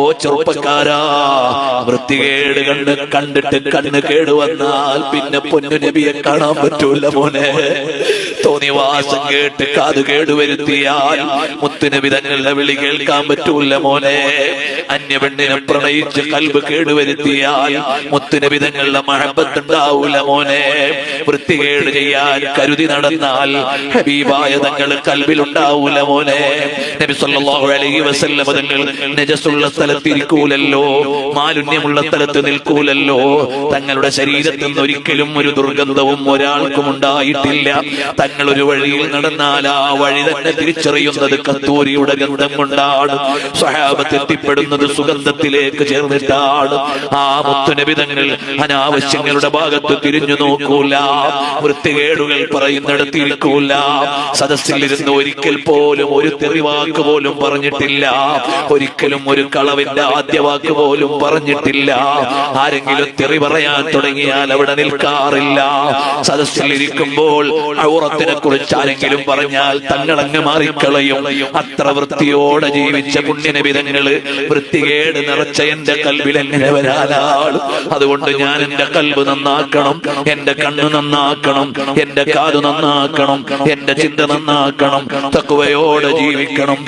ഓ ചെറുപ്പക്കാരാ, വൃത്തികേട് കണ്ടിട്ട് കണ്ണ് കേടുവന്നാൽ പിന്നെ പൊന്നു നബിയെ കാണാൻ പറ്റൂല മോനെ. തോന്നിവാസം കേട്ട് കാത് കേടുവരുത്തിയാൽ മുത്തുനബി തങ്ങളുടെ വിളി കേൾക്കാൻ പറ്റൂല മോനെ. അന്യപെണ്ണിനെ പ്രണയിച്ച് കൽബ് കേടുവരുത്തിയാൽ മുത്തുനബി തങ്ങളുടെ മഹബത്തുണ്ടാവൂല മോനെ. വൃത്തികേട് ചെയ്യാൻ കരുതി നടന്നാൽ ഹബീബായ തങ്ങളുടെ കൽബിലുണ്ടാവൂല മോനെ. നബി സല്ലല്ലാഹു അലൈഹി വസല്ലം തങ്ങൾ നജസുള്ള സ്ഥലത്തിരിക്കൂലല്ലോ, മാലിന്യമുള്ള സ്ഥലത്ത് നിൽക്കൂലല്ലോ. തങ്ങളുടെ ശരീരത്തിൽ നിന്ന് ഒരിക്കലും ഒരു ദുർഗന്ധവും ഒരാൾക്കും ഉണ്ടായിട്ടില്ല. തങ്ങൾ ഒരു വഴിയിൽ നടന്നാൽ ആ വഴി തന്നെ തിരിച്ചറിയുന്നത് കസ്തൂരിയുടെ ഗന്ധം കൊണ്ടാണ്. സ്വഹാബത്ത് എത്തിപ്പെടുന്നത് സുഗന്ധത്തിലേക്ക് ചേർന്നിട്ടാണ്. ആ മുത്തുനബി തങ്ങൾ അനാവശ്യങ്ങളുടെ ഭാഗത്ത് തിരിഞ്ഞു നോക്കൂല, വൃത്തികേടുകൾ പറയുന്നിടത്തിരിക്കൂല. സദസ്സിലിരുന്ന് ഒരിക്കൽ പോലും ഒരു തെറിവാക്ക് പോലും പറഞ്ഞിട്ടില്ല. ഒരിക്കലും ഒരു കളവിന്റെ ആദ്യ വാക്ക് പോലും പറഞ്ഞിട്ടില്ല. ആരെങ്കിലും തെറി പറയാൻ തുടങ്ങിയാൽ അവിടെ നിൽക്കാറില്ല. സദസ്സിലിരിക്കുമ്പോൾ ഔറത്തിനെ കുറിച്ച് ആരെങ്കിലും പറഞ്ഞാൽ തങ്ങളങ്ങ് മാറിക്കളയും. അത്ര വൃത്തിയോടെ ജീവിച്ച പുണ്യനബി തങ്ങള് വൃത്തികേട് നിറച്ച എന്റെ കൽബിൽ എങ്ങനെ വരാനാണ്? അതുകൊണ്ട് ഞാൻ എന്റെ കൽബ് നന്നാക്കണം, എന്റെ കണ്ണ് നന്നാക്കണം, എന്റെ കാത് നന്നാക്കണം, എന്റെ ചിന്ത നന്നാക്കണം, തഖ്വയോടെ ജീവിക്കണം.